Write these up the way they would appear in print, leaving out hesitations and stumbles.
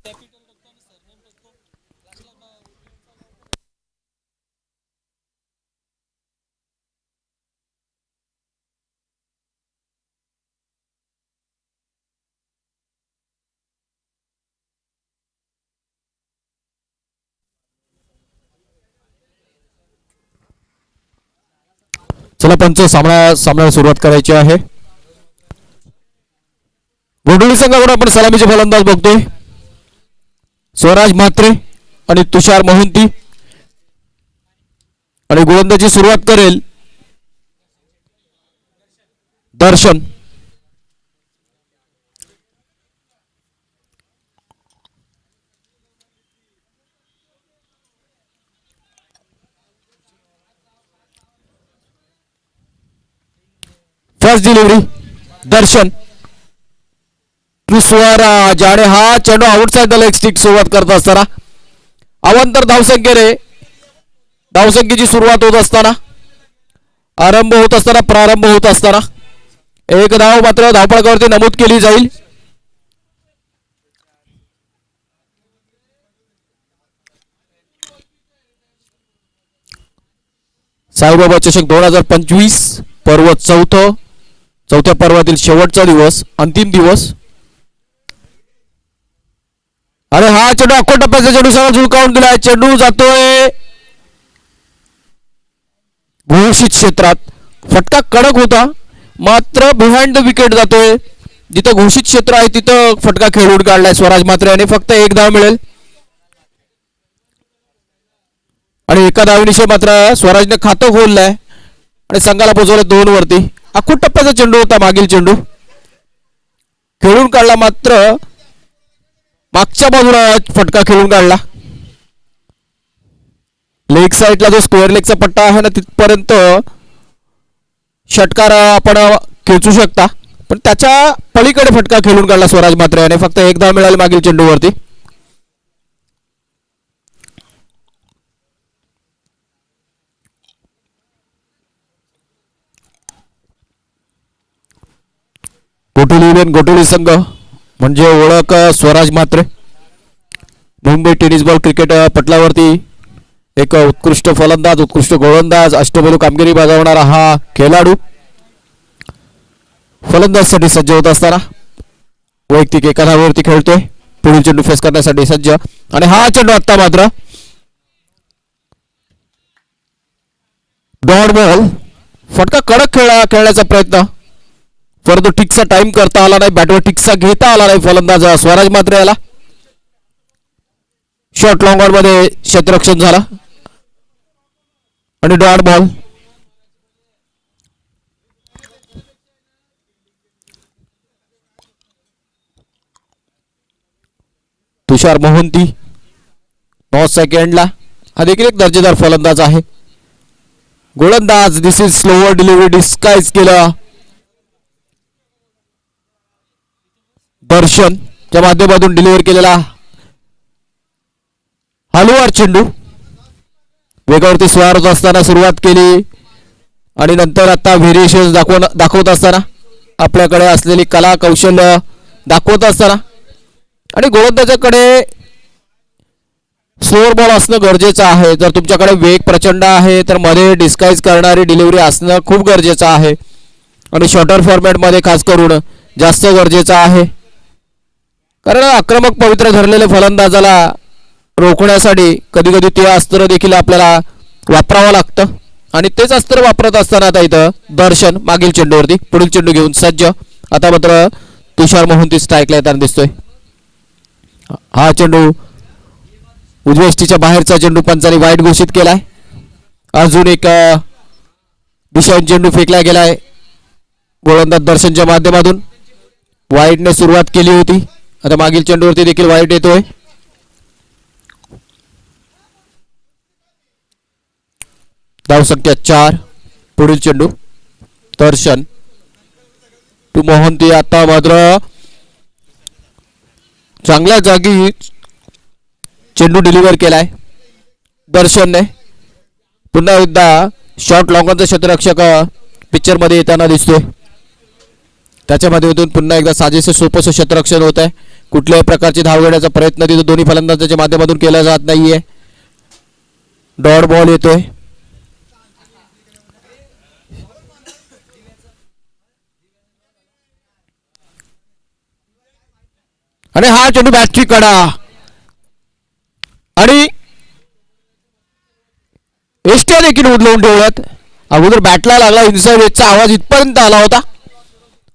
चला पंच सामन्याला सुरुवात करायची आहे. गोंडोली संघाकडून आपण सलामीचे फलंदाज बघतोय. स्वराज म्हात्रे आणि तुषार मोहंती. आणि गोलंदाजी सुरुवात करेल दर्शन. फर्स्ट डिलिव्हरी दर्शन स्वराज आणि हा चेंडू आउटसाइड द लेग स्टिक. सुरुवात करत असताना अवांतर धावसंख्येची सुरुवात होत असताना प्रारंभ होत असताना एक धाव मात्र धावफलकावरती नमूद केली जाईल. साईबाबा चषक 2025 पर्व चौथ्या पर्वातील शेवटचा दिवस, अंतिम दिवस. अरे हा चेंडू अख्खा टप्प्याचा चेंडू सगळा झुळकावून दिलाय. चेंडू जातोय घोषित क्षेत्रात. फटका कडक होता मात्र बिहाइंड द विकेट जातोय. जिथं घोषित क्षेत्र आहे तिथं फटका खेळून काढलाय स्वराज म्हात्रे आणि फक्त एक धाव मिळेल. आणि एका धावेनिशी मात्र स्वराजने खातं खोललंय आणि संघाला पोहोचवलं 2 वरती. अख्खा टप्प्याचा चेंडू होता. मागील चेंडू खेळून काढला मात्र मागच्या बाजूला फटका खेळून काढला. लेग साइडला जो स्क्वेअर लेगचा पट्टा आहे ना तिथपर्यंत षटकार आपण खेचू शकता पण त्याच्या पलीकडे फटका खेळून काढला स्वराज म्हात्रे आणि फक्त एक धाव मिळाली मागील चेंडूवरती. गोटोली संघ म्हणजे ओळख Swaraj Mhatre. Mumbai tennis ball cricket पटलावरती एक उत्कृष्ट फलंदाज, उत्कृष्ट गोलंदाज, अष्टपैलू कामगिरी बजावणारा हा खेळाडू फलंदाजसाठी सज्ज होत असताना वैयक्तिक एका धावेवरती खेळतोय. पुढील चेंडू फेस करण्यासाठी सज्ज आणि हा चेंडू आता मात्र डॉट बॉल. फटका कडक खेळण्याचा प्रयत्न परंतु ठीकसा टाइम करता आला नाही. बॅटवर ठीकसा घेता आला नाही फलंदाज स्वराज म्हात्रे याला. शॉर्ट लॉंग ऑन मध्ये क्षेत्ररक्षण झाला आणि डॉट बॉल. तुषार मोहंती 9 सेकंडला. हा देखील एक दर्जेदार फलंदाज आहे. गोलंदाज दिस इज स्लोअर डिलिव्हरी डिस्काइज केलं दर्शनच्या माध्यमातून डिलिव्हर केलेला हलवार चेंडू वेगावरती स्वार होत असताना सुरुवात केली आणि नंतर आता व्हेरिएशन दाखवत असताना आपल्याकडे असलेली कला कौशल्य दाखवत असताना आणि गोलंदाजाकडे स्लोअर बॉल असणं गरजेचं आहे. जर तुमच्याकडे वेग प्रचंड आहे तर मध्ये डिस्काइज करणारी डिलिव्हरी असणं खूप गरजेचं आहे आणि शॉर्टर फॉर्मॅटमध्ये खास करून जास्त गरजेचं आहे. कारण आक्रमक पवित्र धरलेल्या फलंदाजाला रोखण्यासाठी कधी कधी ते अस्त्र देखील आपल्याला वापरावं लागतं आणि तेच अस्त्र वापरत असताना आता इथं दर्शन मागील चेंडूवरती पुढील चेंडू घेऊन सज्ज. आता मात्र तुषार मोहंती स्ट्राईकला येताना दिसतोय. हा चेंडू उजव्या यष्टीच्या बाहेरचा चेंडू पंचाने वाईट घोषित केलाय. अजून एक दिशाहीन चेंडू फेकला गेलाय गोलंदाज दर्शनच्या माध्यमातून. वाईटने सुरुवात केली होती. आता मागील चेंडूवरती देखील वाईट येतोय. धावसंख्या 4. पुढील चेंडू दर्शन टू मोहंती. आता मात्र चांगल्या जागी चेंडू डिलिव्हर केलाय दर्शनने. पुन्हा एकदा शॉर्ट लॉंगॉनचा क्षेत्ररक्षक पिक्चर मध्ये येताना दिसतोय. त्याच्या माध्यमातून पुन्हा एकदा साजेसं सोपंसं क्षेत्ररक्षण होत आहे. कुठल्याही प्रकारची धाव घेण्याचा प्रयत्न तिथे दोन्ही फलंदाजांच्या माध्यमातून केला जात नाहीये. डॉट बॉल येतोय. आणि हा चेंडू बॅटची कडा आणि एसट्या देखील उडलवून ठेवल्यात. अगोदर बॅटला लागला इनसाइड एजचा आवाज इथपर्यंत आला होता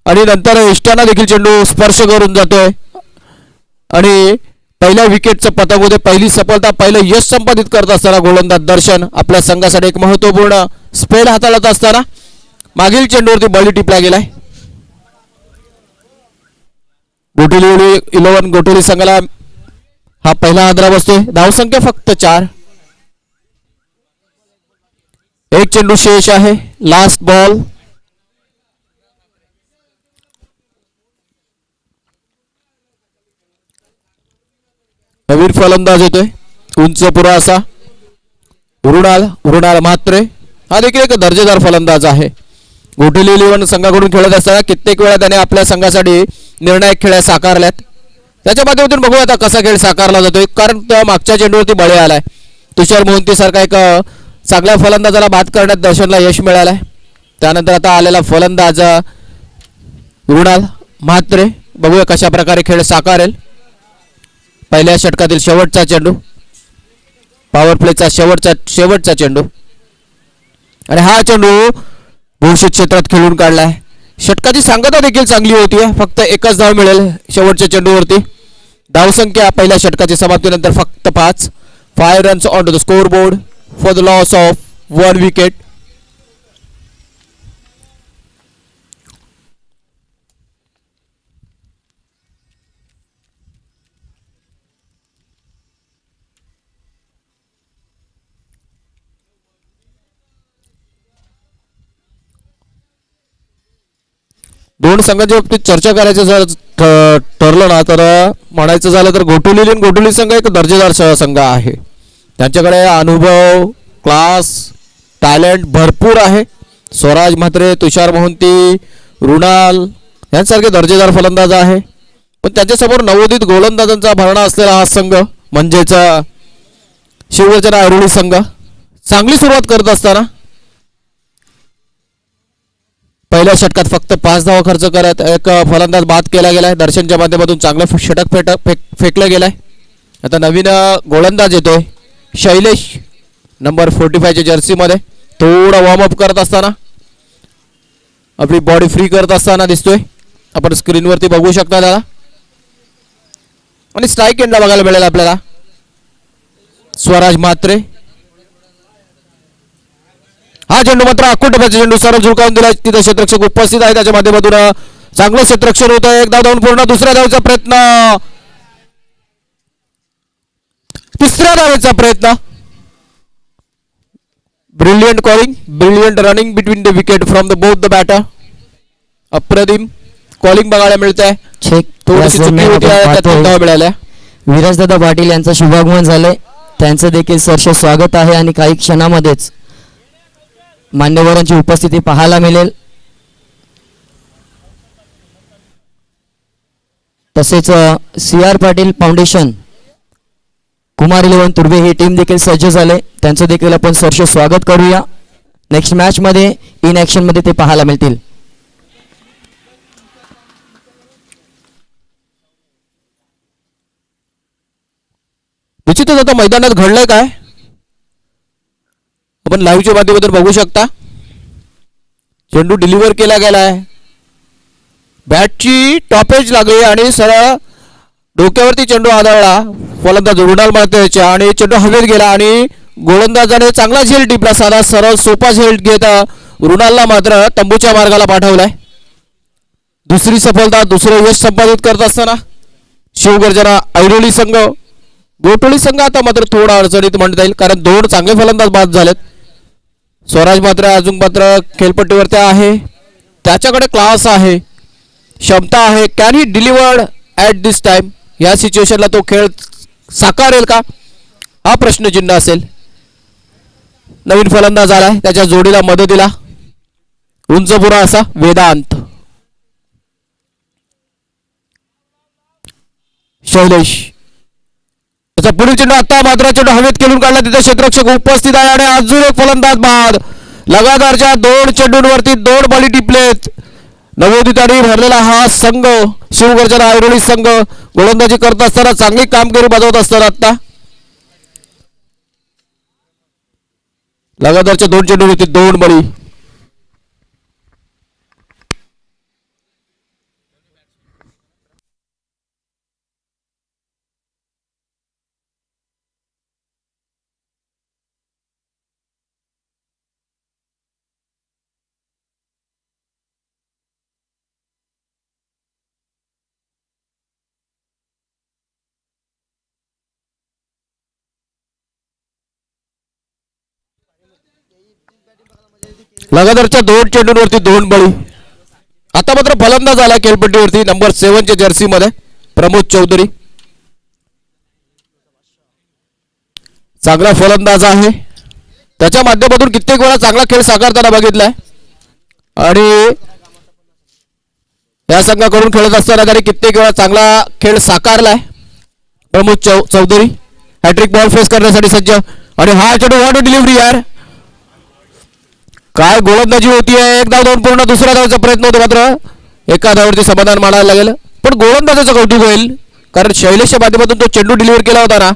आणि नंतर एसट्याना देखील चेंडू स्पर्श करून जातोय आणि पहिल्या विकेटचं पतंग होते. पहिली सफलता पहिलं यश संपादित करत असताना गोलंदाज दर्शन आपल्या संघासाठी एक महत्वपूर्ण स्पेल हाताळत असताना मागील चेंडूवरती बळी टिपला गेलाय. गोटोली 11 गोटोली संघाला हा पहिला हादरा बसतोय. धावसंख्या फक्त 4. एक चेंडू शेष आहे. Last ball. नवीन फलंदाज येतोय उंच पुरा असा रुणाल म्हात्रे. हा देखील एक दर्जेदार फलंदाज आहे. गोटोली 11 संघाकडून खेळत असताना कित्येक वेळा त्याने आपल्या संघासाठी निर्णायक खेळ साकारल्यात. त्याच्या माध्यमातून बघूया आता कसा खेळ साकारला जातोय. कारण त्या मागच्या चेंडूवरती बळी आलाय. तुषार मोहंती सारखा एक चांगल्या फलंदाजाला बाद करण्यात दर्शनला यश मिळालंय. त्यानंतर आता आलेला फलंदाज रुणाल म्हात्रे. बघूया कशा प्रकारे खेळ साकारेल. पहिल्या षटकातील शेवटचा चेंडू, पॉवर प्लेचा शेवटचा चेंडू आणि हा चेंडू घोषित क्षेत्रात खेळून काढलाय. षटकाची सांगता देखील चांगली होती. फक्त एकच धाव मिळेल शेवटच्या चेंडूवरती. धावसंख्या पहिल्या षटकाच्या समाप्तीनंतर फक्त 5 runs on to the scoreboard for the loss of 1 wicket. दोन संघांच्या बाबतीत चर्चा करायचं जर ठरलं ना तर म्हणायचं झालं तर गोटोली संघ एक दर्जेदार संघ आहे. त्यांच्याकडे अनुभव, क्लास, टॅलेंट भरपूर आहे. स्वराज म्हात्रे, तुषार मोहंती, रुणाल यांसारखे दर्जेदार फलंदाज आहे. पण त्यांच्यासमोर नवोदित गोलंदाजांचा भरणा असलेला हा संघ म्हणजेच शिवगर्जना ऐरोली संघ चांगली सुरुवात करत असताना पहिल्या षटकात फक्त 5 धावा खर्च करत एक फलंदाज बाद केला गेलाय. दर्शनच्या माध्यमातून चांगलं षटक फेकलं गेलाय. आता नवीन गोलंदाज येतोय शैलेश नंबर 45 च्या जर्सीमध्ये. थोडा वॉर्मअप करत असताना आपली बॉडी फ्री करत असताना दिसतोय. आपण स्क्रीनवरती बघू शकता त्याला. आणि स्ट्राईक एंडला बघायला मिळेल आपल्याला स्वराज म्हात्रे. हा चेंडू मात्र अकुटबाचा चेंडू सरळ झुकावून दिला. तिथे क्षेत्ररक्षक उपस्थित आहे. त्याच्या माध्यमातून चांगलं क्षेत्ररक्षण होत आहे. 1 धाव धावून पूर्ण. दुसऱ्या धावेचा प्रयत्न, तिसऱ्या धावेचा प्रयत्न. Brilliant calling, brilliant running between the wicket from the both the batter. अप्रतिम कॉलिंग बघायला मिळत आहे. थोडीशी चुकी होती आहे, त्यात 3 धावा मिळाल्या. विराजदादा पाटील यांचं शुभागमन झालंय. त्यांचं देखील सहर्ष स्वागत आहे आणि काही क्षणामध्येच मान्यवरांची उपस्थिती पाहायला मिळेल. तसेच CR पाटील फाउंडेशन, कुमार 11 तुर्भे ही टीम देखील सज्ज झाले. त्यांचं देखील आपण सहर्ष स्वागत करूया. नेक्स्ट मॅच मध्ये इन ऍक्शन मध्ये ते पाहायला मिळतील. निश्चितच आता मैदानात घडलंय काय आपण लाईव्हच्या माध्यमातून बघू शकता. चेंडू डिलिव्हर केला गेलाय. बॅटची टॉपेज लागली आणि सरळ डोक्यावरती चेंडू आदळला फलंदाज रुणाल म्हात्रेच्या आणि चेंडू हवेत गेला आणि गोलंदाजाने चांगला झेल टिपला. साधा सरळ सोपा झेल घेत रुणालला मात्र तंबूच्या मार्गाला पाठवलाय. दुसरी सफलता, दुसरं यश संपादित करत असताना शिवगर्जना ऐरोली संघ. गोटोली संघ आता मात्र थोडा अडचणीत म्हणता येईल कारण 2 चांगले फलंदाज बाद झालेत. स्वराज मात्र अजून मात्र खेळपट्टीवरती आहे. त्याच्याकडे क्लास आहे, क्षमता आहे. Can he delivered at this time. या सिच्युएशनला तो खेळ साकारेल का हा प्रश्नचिन्ह असेल. नवीन फलंदाज आलाय. त्याच्या जोडीला मदतीला उंचपुरा असा वेदांत. शैलेश. त्याचा पुढील चेंडू आता मात्र चेंडू हवेत खेळून काढला, तिथे क्षेत्ररक्षक उपस्थित आहे आणि अजून एक फलंदाज बाद. लगातारच्या 2 चेंडूंवरती 2 बळी टिपलेत. नवोदितांनी भरलेला हा संघ शिवगर्जना ऐरोली संघ गोलंदाजी करत असताना चांगली कामगिरी बजावत असताना आता लगातारच्या 2 चेंडूंवरती 2 बळी. लगातारच्या 2 चेंडूंवरती 2 बळी. आता मात्र फलंदाज आला खेळपट्टीवरती नंबर 7 च्या जर्सी मध्ये प्रमोद चौधरी. चांगला फलंदाज आहे, त्याच्या माध्यमातून कित्येक वेळा चांगला खेळ साकारताना बघितलाय आणि या संघाकडून खेळत असताना त्याने कित्येक वेळा चांगला खेळ साकारलाय. Pramod Chaudhari hattrick ball face करण्यासाठी सज्ज आणि हा चेंडू व्हॉट डिलिव्हरी यार. काय गोलंदाजी होती आहे. 1 धाव 2 पूर्ण. दुसऱ्या धावाचा प्रयत्न होतो मात्र एका धावावरती समाधान मानायला लागेल, पण गोलंदाजाचं कौतुक होईल कारण शैलेशच्या माध्यमातून तो चेंडू डिलिव्हर केला होता ना,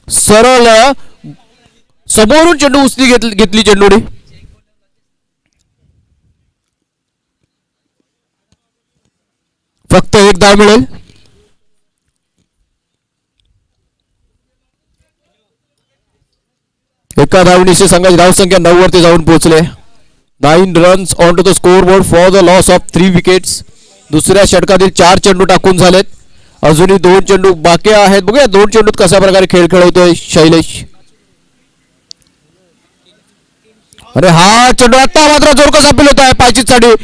सरळ समोरून चेंडू उचली घेतली चेंडूडी. फक्त 1 धाव मिळेल. एका धावनीशी संघाची धावसंख्या 9 वरती जाऊन पोहोचले. 9 runs on to the scoreboard for the loss of 3 wickets. दुसऱ्या षटकातील 4 चेंडू टाकून झालेत, अजूनही 2 चेंडू बाकी आहेत. बघूया 2 चेंडूत कशा प्रकारे खेळ खेळवतोय शैलेश. अरे हा चेंडू आता मात्र जोरकस अपील होत आहे पायचीसाठी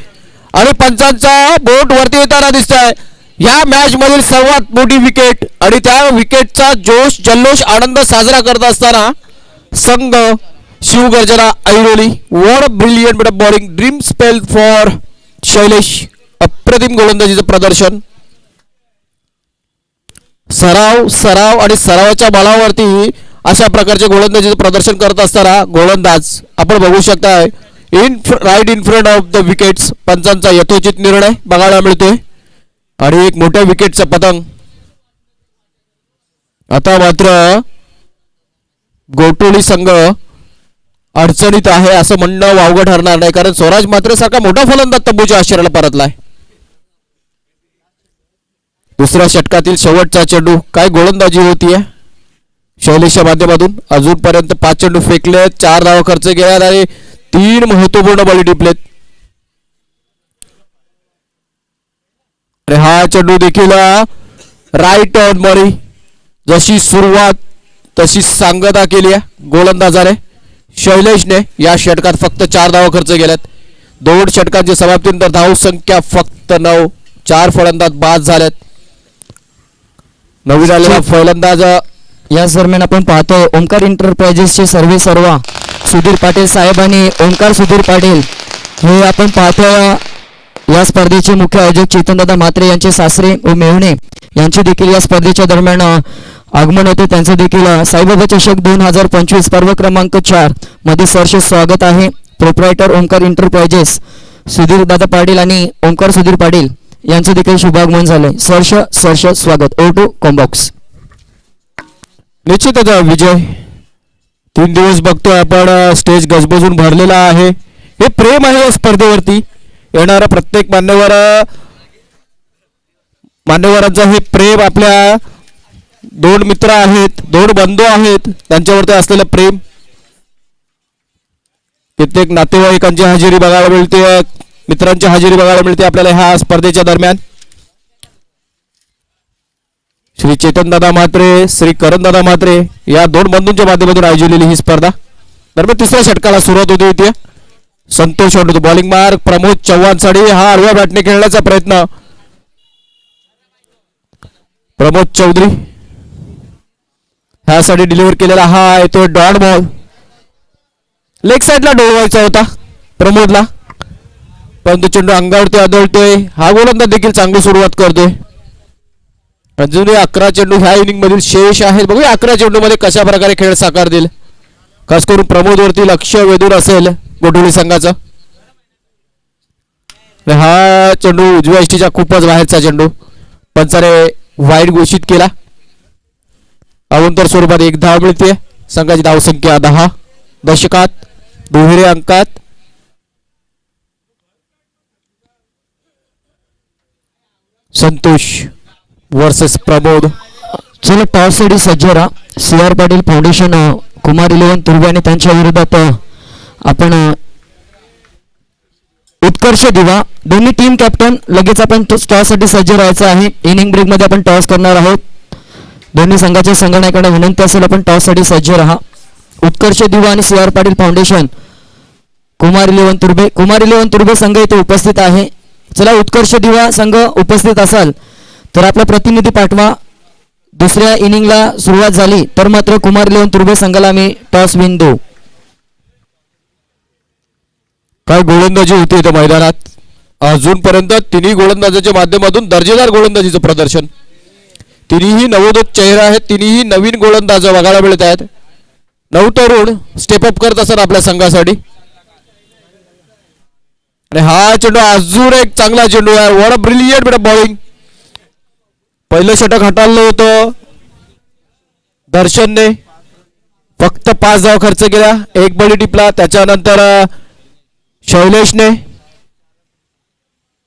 आणि पंचांचा बोट वरती येताना दिसत आहे. या मॅच मधील सर्वात मोठी विकेट आणि त्या विकेटचा जोश जल्लोष आनंद साजरा करत असताना संघ Shivgarjana Airoli. What a brilliant bit of bowling, dream spell for Shailesh. अप्रतिम गोलंदाजीचं प्रदर्शन. सराव आणि सरावाच्या बळावरती अशा प्रकारचे गोलंदाजीचं प्रदर्शन करत असताना गोलंदाज आपण बघू शकताय right in front of the wickets. पंचांचा यथोचित निर्णय बघायला मिळतोय आणि एक मोठ्या विकेटचा पतंग. आता मात्र गोटोली संघ अडचणीत आहे असं म्हणणं वावगं ठरणार नाही, कारण स्वराज मात्र सारखा मोठा फलंदाज तंबूच्या आश्चर्याला परतलाय. दुसऱ्या षटकातील शेवटचा चेंडू. काय गोलंदाजी होतीये शैलेशच्या माध्यमातून. अजूनपर्यंत 5 चेंडू फेकले, 4 धावा खर्च केल्यात आणि 3 महत्वपूर्ण बळी टिपलेत. हा चेंडू देखील राईट ऑन बॉडी. जशी सुरुवात तशी सांगता केली आहे गोलंदाजाने. शैलेशने या षटकात फक्त 4 धावा खर्च केल्यात. 2 षटकांची समाप्तीनंतर धाव संख्या फक्त 9. 4 फलंदाज बाद झालेत. नवीन आलेला फलंदाज या दरम्यान आपण पाहतो ओंकार एंटरप्राइजेसचे सर्वा सुधीर पाटील साहेब आणि ओंकार सुधीर पाटील हे आपण पाहतो. या स्पर्धेचे मुख्य आयोजक चेतनदादा म्हात्रे यांचे सासरे व मेहुणे यांचे देखील या स्पर्धेच्या दरम्यान आगमन होते. त्यांचं देखील साईबाबा चषक 2025 पर्व क्रमांक 4 मध्ये सहर्ष स्वागत आहे. प्रोप्रायटर ओंकार एंटरप्राइजेस सुधीर दादा पाटील आणि ओंकार सुधीर पाटील यांचं देखील शुभागमन झाले. सहर्ष स्वागत. ओ टू कॉम्बॉक्स. निश्चितच विजय. 3 दिवस बघतोय आपण स्टेज गजबजून भरलेला आहे. हे प्रेम आहे या स्पर्धेवरती. येणारा प्रत्येक मान्यवरांचं हे प्रेम. आपल्या 2 मित्र आहेत, 2 बंधू आहेत, त्यांच्यावरती असलेलं प्रेम. कित्येक नातेवाईकांची हजेरी बघायला मिळते, मित्रांची हजेरी बघायला मिळते आपल्याला ह्या स्पर्धेच्या दरम्यान. श्री चेतनदादा म्हात्रे, श्री करणदादा म्हात्रे या 2 बंधूंच्या माध्यमातून आयोजलेली ही स्पर्धा. दरम्यान तिसऱ्या षटकाला सुरुवात होती. संतोष होतो बॉलिंग मार्क. प्रमोद चव्हाण साठी हा आडव्या बॅटने खेळण्याचा प्रयत्न. प्रमोद चौधरी ह्यासाठी डिलिव्हर केलेला हा येतो डॉट बॉल. लेग साईडला डोळवायचा होता प्रमोदला, परंतु चेंडू अंगावरती आदळतोय. हा गोलंदाज देखील चांगली सुरुवात करतोय. अजूनही 11 चेंडू ह्या इनिंग मधील शेष आहेत. बघूया 11 चेंडू मध्ये कशा प्रकारे खेळ साकारतील. खास करून प्रमोद वरती लक्ष वेधून असेल गोटोली संघाचा. हा चेंडू उजव्या यष्टीच्या खूपच बाहेरचा चेंडू पंचाने वाईड घोषित केला. अवंतर स्वरूपात एक धाव मिळते. संघाची धावसंख्या 10 दशकात दुहेरी अंकात. संतोष वर्सेस प्रमोद. चला टॉस साठी सज्ज राहा. CR पाटील फाउंडेशन कुमार 11 तुर्बे आणि त्यांच्या विरोधात आपण उत्कर्ष दिवा दोन्ही टीम कॅप्टन लगेच आपण टॉस साठी सज्ज राहायचं आहे. इनिंग ब्रेक मध्ये आपण टॉस करणार आहोत. दोन्ही संघाच्या संघटनाकडे विनंती असेल आपण टॉस साठी सज्ज राहा. उत्कर्ष दिवा आणि CR पाटील फाउंडेशन कुमार 11 तुर्बे. कुमार 11 तुर्बे संघ इथे उपस्थित आहे. चला उत्कर्ष दिवा संघ उपस्थित असाल तर आपला प्रतिनिधी पाठवा. दुसऱ्या इनिंगला सुरुवात झाली तर मात्र कुमार 11 तुर्बे संघाला आम्ही टॉस विन देऊ. काय गोलंदाजी होती इथं मैदानात. अजूनपर्यंत तिन्ही गोलंदाजाच्या माध्यमातून दर्जेदार गोलंदाजीचं प्रदर्शन. तिन्हीही नवोदित चेहरा आहेत. तिन्हीही नवीन गोलंदाज बघायला मिळत आहेत. नऊ तरुण स्टेप अप करत असतात आपल्या संघासाठी. आणि हा चेंडू अजून एक चांगला चेंडू आहे. What a brilliant bit of bowling. पहिलं षटक हाताळलं होतं दर्शनने. फक्त 5 धाव खर्च केल्या. एक बळी टिपला. त्याच्यानंतर शैलेशने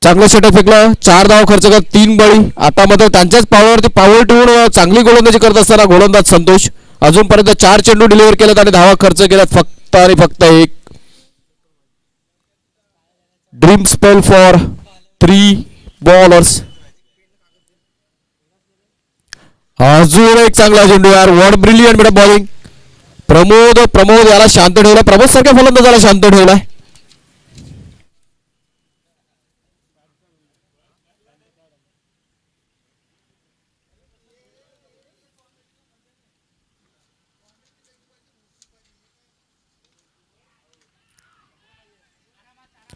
चांगलं षटक फेकलं. 4 धाव खर्च करत 3 बळी. आता मात्र त्यांच्याच पावरवरती पावर ठेवून चांगली गोलंदाजी करत असताना गोलंदाज संतोष अजूनपर्यंत 4 चेंडू डिलिव्हर केलेत आणि धावा खर्च केल्यात फक्त आणि फक्त एक. Dream spell for 3 bowlers. अजून एक चांगला चेंडू यार. What brilliant bit of bowling. Pramod याला शांत ठेवला. प्रमोद सारख्या फलंदाजाला शांत ठेवलाय.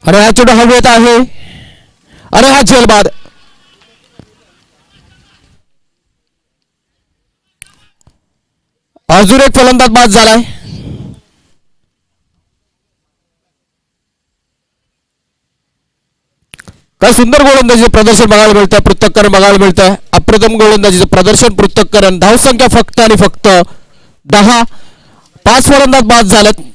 अरे हा चेंडू हवेत आहे. अरे हा झेल बाद. अजून एक फलंदाज बाद झालाय. काय सुंदर गोलंदाजीचं प्रदर्शन बघायला मिळतंय. पृथक्करण बघायला मिळतंय. अप्रतिम गोलंदाजीचं प्रदर्शन. पृथक्करण. धावसंख्या फक्त आणि फक्त 10. 5 फलंदाज बाद झालेत.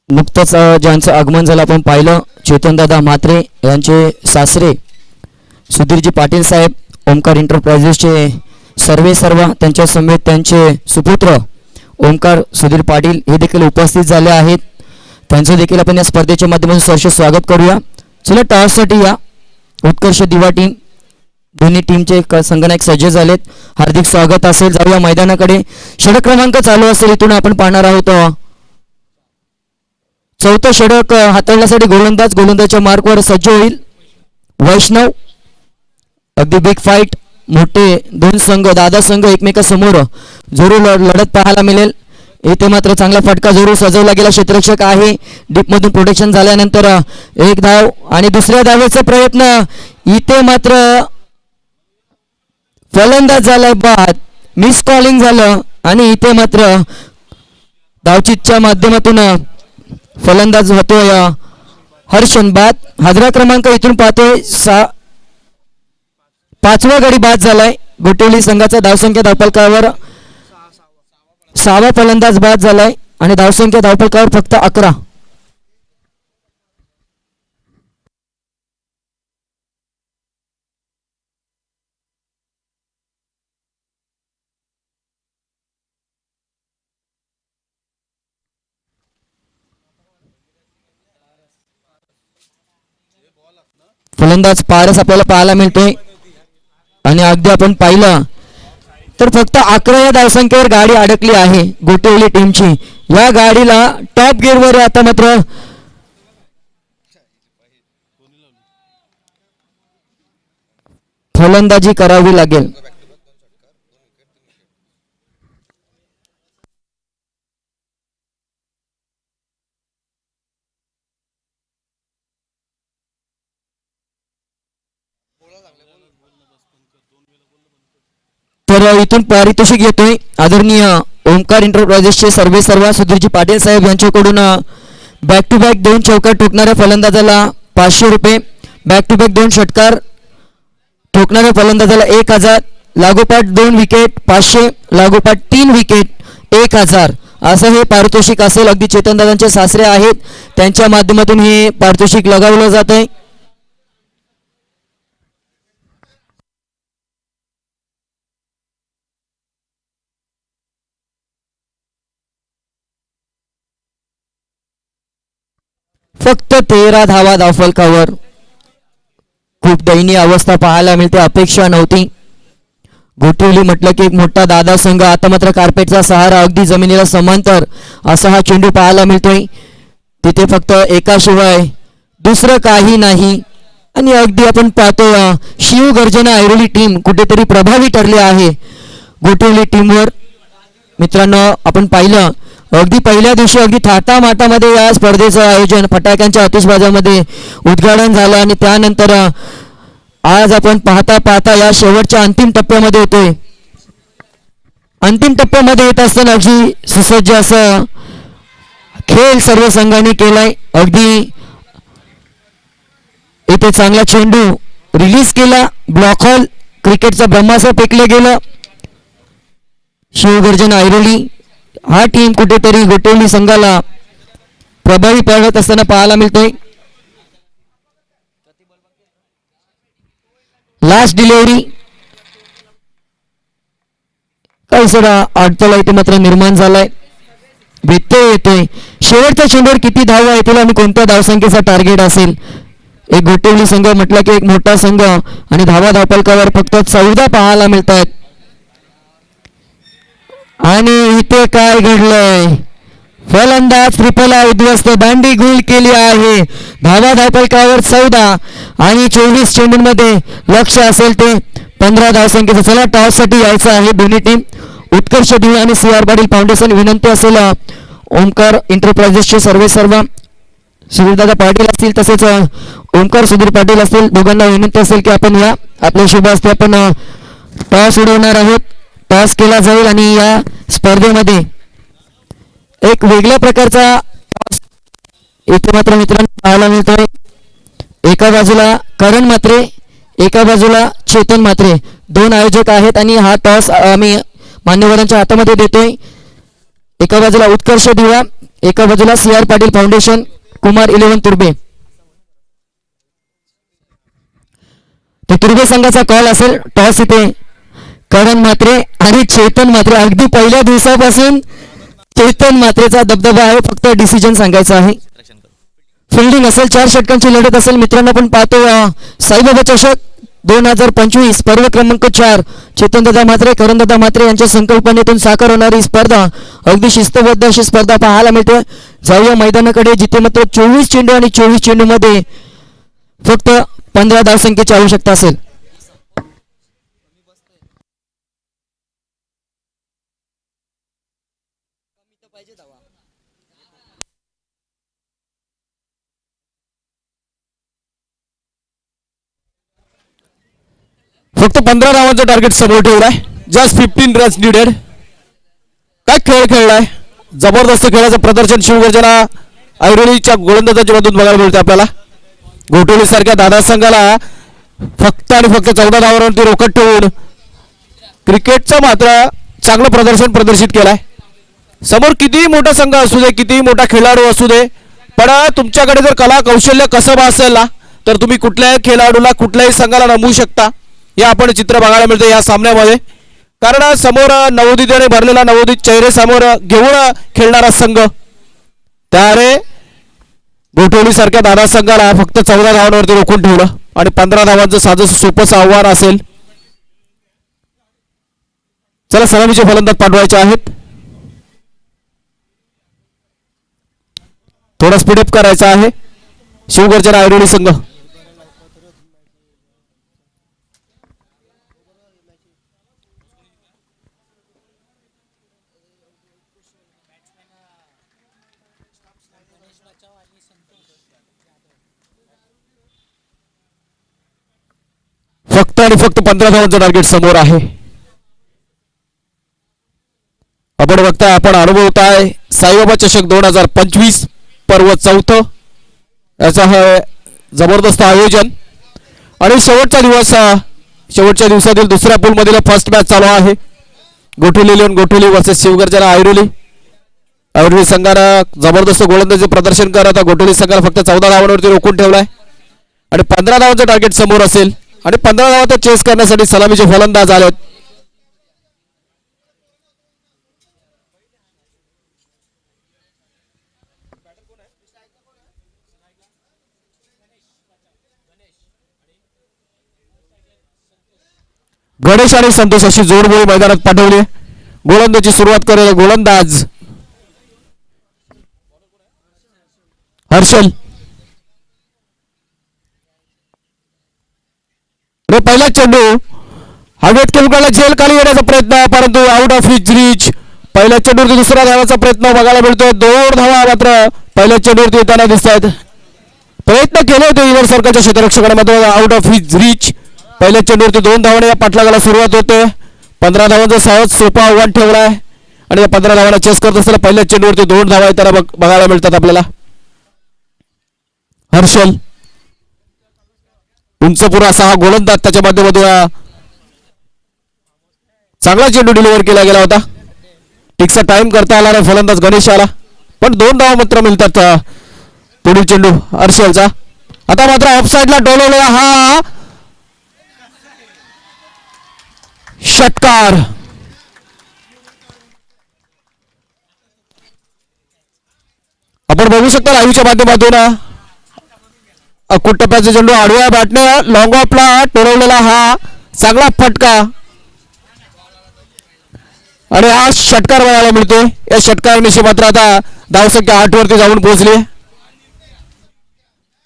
नुकतंच ज्यांचं आगमन झालं आपण पाहिलं चेतनदादा म्हात्रे यांचे सासरे सुधीरजी पाटील साहेब ओमकार एंटरप्राइजेसचे सर्व त्यांच्या समेत त्यांचे सुपुत्र ओमकार सुधीर पाटील हे देखील उपस्थित झाले आहेत. त्यांचं देखील आपण या स्पर्धेच्या माध्यमातून सहर्ष स्वागत करूया. चला टॉससाठी या उत्कर्ष दिवा टीम दोन्ही टीमचे संघनायक सज्ज झालेत. हार्दिक स्वागत असेल. जाऊया मैदानाकडे. षटक क्रमांक चालू असेल. इथून आपण पाहणार आहोत चौथं षटक हाताळण्यासाठी गोलंदाजच्या मार्कवर सज्ज होईल. वैष्णव. अगदी बिग फाईट. मोठे 2 संघ दादा संघ एकमेकांसमोर जरूर लढत पाहायला मिळेल. इथे मात्र चांगला फटका जरूर सजवला गेला. क्षेत्ररक्षक आहे. डीपमधून प्रोटेक्शन झाल्यानंतर एक धाव आणि दुसऱ्या धावेचा प्रयत्न. इथे मात्र फलंदाज झालाय बाद. मिस कॉलिंग झालं आणि इथे मात्र धावचीतच्या माध्यमातून फलंदाज होतोय हर्षन बाद. हादरा क्रमांक इथून पाहतोय 5वा गडी बाद झालाय. गोटिवली संघाचा धावसंख्या धावफलकावर 6वा फलंदाज बाद झालाय आणि धावसंख्या धावफलकावर फक्त 11. फलंदाज पारस आपल्याला पाहायला मिळतोय आणि अगदी आपण पाहिलं तर फक्त 11 या धावसंख्येवर गाडी अडकली आहे गोटिवली टीमची. या गाडीला टॉप गिअरवर आता मात्र फलंदाजी करावी लागेल. तर इथून पारितोषिक येतोय आदरणीय ओमकार एंटरप्राइजेसचे सर्वेसर्वा सुधीरजी पाटील साहेब यांच्याकडून बॅक टू बॅक 2 चौकार ठोकणाऱ्या फलंदाजाला 500 रुपये, बॅक टू बॅक 2 षटकार ठोकणाऱ्या फलंदाजाला 1000, लागोपाठ 2 विकेट 500, लागोपाठ 3 विकेट 1000 असं हे पारितोषिक असेल. अगदी चेतनदादांचे सासरे आहेत त्यांच्या माध्यमातून हे पारितोषिक लगावलं जात आहे. फक्त 13 धावा धावफलकावर. खूप दयनीय अवस्था पाहायला मिळते, अपेक्षा नव्हती. गोठवली म्हटलं की एक मोठा दादा संघ, आता मात्र कार्पेटचा सहारा अगदी जमिनीला समांतर असा हा चेंडू पाहायला मिळतोय. तिथे फक्त एकाशिवाय दुसरं काही नाही. आणि अगदी आपण पाहतो शिवगर्जना ऐरोली टीम कुठेतरी प्रभावी ठरली आहे गोठवली टीमवर. मित्रांनो आपण पाहिलं अगदी पहिल्या दिवशी अगदी थाटामाटामध्ये या स्पर्धेचं आयोजन फटाक्यांच्या आतिषबाजामध्ये उद्घाटन झालं आणि त्यानंतर आज आपण पाहता पाहता या शेवटच्या अंतिम टप्प्यामध्ये येतोय. अंतिम टप्प्यामध्ये येत असताना अगदी सुसज्ज असं खेळ सर्व संघांनी केलाय. अगदी इथे चांगला चेंडू रिलीज केला, ब्लॉक हॉल क्रिकेटचा ब्रह्मास्त्र फेकले गेलं. शिवगर्जना ऐरोली हा टीम कुठेतरी गोठवली संघाला प्रभावी पडत असताना पाहायला मिळतोय. लास्ट डिलिव्हरी काही सगळा अडथळा इथे मात्र निर्माण झालाय, व्यत्यय येतोय. शेवटच्या चेंडूवर किती धावा येतील आणि कोणत्या धावसंख्येचा टार्गेट असेल. एक गोठवली संघ म्हटलं की एक मोठा संघ आणि धावा धावफलकावर फक्त 14 पाहायला मिळत आहेत. आणि इथे काय घडलंय, फलंदाज ट्रिपलला उद्ध्वस्त, दांडी गुल केली आहे. धावा धावफलकावर 14 आणि 24 चेंडूंमध्ये लक्ष असेल ते 15 धावसंख्येचं. चला टॉस साठी यायचं आहे दोन्ही टीम. उत्कर्ष दिवे आणि CR पाटील फाउंडेशन विनंती असेल ओमकार एंटरप्राइजेसचे सर्वेसर्वा सुधीरदादा पाटील असतील तसेच ओमकार सुधीर पाटील असतील, दोघांना विनंती असेल की आपण या आपल्या शुभ हस्ते आपण टॉस उडवणार आहोत. टॉस केला जाईल आणि या स्पर्धेमध्ये एक वेगळ्या प्रकारचा इथे मात्र मित्रांनो पाहायला मिळतोय. एका बाजूला करण म्हात्रे, एका बाजूला चेतन म्हात्रे, 2 आयोजक आहेत आणि हा टॉस आम्ही मान्यवरांच्या हातामध्ये देतोय. एका बाजूला उत्कर्ष दिवा, एका बाजूला CR पाटील फाउंडेशन, कुमार 11 तुर्बे. तो तुर्बे संघाचा कॉल असेल. टॉस इथे करण म्हात्रे आणि चेतन म्हात्रे, अगदी पहिल्या दिवसापासून चेतन म्हात्रेचा दबदबा आहे. फक्त डिसिजन सांगायचा आहे. फिल्डिंग असेल, 4 षटकांची लढत असेल. मित्रांनो आपण पाहतो साईबाबा चषक 2025 पर्व क्रमांक 4 चेतनदादा म्हात्रे करणदादा म्हात्रे यांच्या संकल्पनेतून साकार होणारी स्पर्धा, अगदी शिस्तबद्ध अशी स्पर्धा पाहायला मिळते. जाऊया मैदानाकडे जिथे मात्र 24 चेंडू आणि 24 चेंडूमध्ये फक्त 15 धावसंख्येची आवश्यकता असेल. फक्त 15 धावांचं टार्गेट समोर ठेवलाय. Just 15 runs needed. काय खेळ खेळलाय, जबरदस्त खेळाचं प्रदर्शन शिवगर्जना ऐरोलीच्या गोलंदाजाच्या मधून बघायला मिळते आपल्याला. गोठवली सारख्या दादा संघाला फक्त आणि फक्त 14 धावांवरती रोखत ठेवून क्रिकेटचं मात्र चांगलं प्रदर्शन प्रदर्शित केलंय. समोर कितीही मोठा संघ असू दे, कितीही मोठा खेळाडू असू दे, पण तुमच्याकडे जर कला कौशल्य कसब असेल ना तर तुम्ही कुठल्याही खेळाडूला कुठल्याही संघाला नमवू शकता. हे आपण चित्र बघायला मिळते या सामन्यामध्ये. कारण समोर नवोदितने भरलेला नवोदित चेहरे समोर घेऊन खेळणारा संघ, त्याने गोठवली सारख्या दादा संघाला फक्त 14 धावांवरती रोखून ठेवलं आणि 15 धावांचं साधं सोपंसं आव्हान असेल. चला सलामीचे फलंदाज पाठवायचे आहेत. थोडा स्पीडअप करायचा आहे शिवगर्जना ऐरोली संघ. फक्त आणि फक्त 15 धावांचं टार्गेट समोर आहे. आपण बघताय, आपण अनुभवताय साईबाबा चषक 2025 पर्व 4. याचा हा जबरदस्त आयोजन आणि शेवटचा दिवस, शेवटच्या दिवसातील दुसऱ्या पूल मधील फर्स्ट मॅच चालू आहे. गोठवली लिओन गोठवली वर्सेस शिवगर्जना ऐरोली. ऐरोली संघानं जबरदस्त गोलंदाजी प्रदर्शन करत गोठवली संघाला फक्त 14 धावांवरती रोखून ठेवलाय आणि 15 धावांचं टार्गेट समोर असेल आणि 15 धावांचा चेस करण्यासाठी सलामीचे फलंदाज आलेत. गणेश आणि संतोष अशी जोडबोळी मैदानात पाठवली. गोलंदाजी सुरुवात करेल गोलंदाज हर्षल. पहिला चेंडू हवेत किलकाला झेल खाली येण्याचा प्रयत्न, परंतु आउट ऑफ हिज रीच. पहिल्या चेंडूवरती दुसरा धावाचा प्रयत्न बघायला मिळतोय. 2 धावा मात्र पहिल्या चेंडूवरती येताना दिसत आहेत. प्रयत्न केले होते इवर सर्कलच्या क्षेत्ररक्षकाने, मात्र आउट ऑफ हिज रीच. पहिल्या चेंडूवरती 2 धावाने या पाठलागाला सुरुवात होते. 15 धावांचा सहज सोपा आव्हान ठेवलाय आणि या 15 धावांना चेस करत असताना पहिल्या चेंडूवरती 2 धावा येताना बघायला मिळतात आपल्याला. हर्षल उंचपुरा असा हा गोलंदाज, त्याच्या माध्यमातून चांगला चेंडू डिलिव्हर केला गेला होता. टिकचा टाइम करता आला नाही फलंदाज गणेश आला, पण 2 धावा मात्र मिळतात. पुढील चेंडू हर्षलचा. आता मात्र ऑफसाईडला डोलवलेला हा षटकार. आपण बघू शकता लाईव्हच्या माध्यमातून टप्प्याचा चेंडू आडव्या बॅटने लॉंग ऑफला टोलवलेला हा चांगला फटका आणि हा षटकार बघायला मिळतोय. या षटकारानिशी मात्र आता धावसंख्या 8 वरती जाऊन पोहोचली.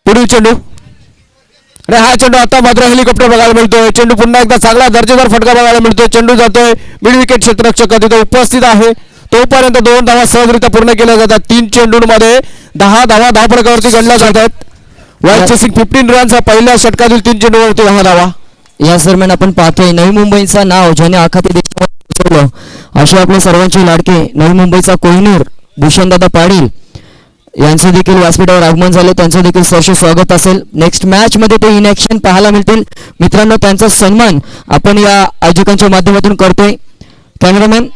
पुढील चेंडू आणि हा चेंडू आता मात्र हेलिकॉप्टर बघायला मिळतोय. चेंडू पुन्हा एकदा चांगला दर्जेदार फटका बघायला मिळतोय. चेंडू जातोय मिड विकेट क्षेत्ररक्षक तिथे उपस्थित आहे, तोपर्यंत 2 धावा सहजरित्या पूर्ण केल्या जातात. 3 चेंडूंमध्ये 10 धावा धावफलकावरती गणल्या जात आहेत. Wild chasing 15 runs. पहिल्या षटकातील 3 चेंडूवरती 10 धावा. या दरम्यान आपण पाहतोय नवी मुंबईचा नाव ज्याने आखाती देशामध्ये असे आपले सर्वांचे लाडके नवी मुंबईचा कोहिनूर भूषणदादा पाटील यांचे देखील व्यासपीठावर आगमन झाले. त्यांचं देखील सहर्ष स्वागत असेल. नेक्स्ट मॅच मध्ये ते इन ऍक्शन पाहायला मिळतील. मित्रांनो, त्यांचा सन्मान आपण या आयोजकांच्या माध्यमातून करतोय. कॅमेरामॅन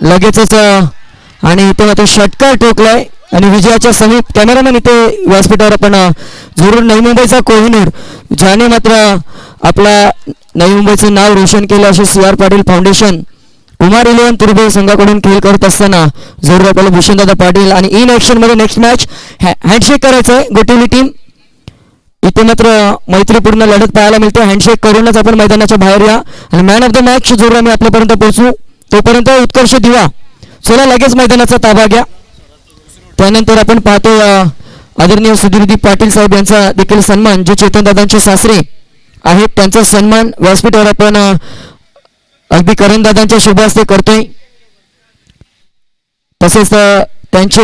लगेचच आणि इथे मात्र षटकार ठोकलाय आणि विजयाच्या समीप कॅमेरामॅन इथे व्यासपीठावर आपण जरूर नवी मुंबईचा कोहिनूर ज्याने मात्र आपला नवी मुंबईचं नाव रोशन केलं असे CR पाटील फाउंडेशन कुमार 11 तुर्भे संघाकडून खेळ करत असताना जरूर आपल्याला भूषणदादा पाटील आणि इन ऍक्शन मध्ये नेक्स्ट मॅच हँडशेक करायचं आहे. गोटिवली टीम इथे मात्र मैत्रीपूर्ण लढत पाहायला मिळते. हँडशेक करूनच आपण मैदानाच्या बाहेर या आणि मॅन ऑफ द मॅच जरूर आम्ही आपल्यापर्यंत पोहोचू. तोपर्यंत उत्कर्ष दिवा चला लगेच मैदानाचा ताबा घ्या. त्यानंतर आपण पाहतो आदरणीय सुधीरदीप पाटील साहेब यांचा देखील सन्मान, जे चेतनदादांचे सासरे आहेत त्यांचा सन्मान व्यासपीठावर आपण अगदी करणदादांच्या शुभ हस्ते करतोय. तसेच त्यांचे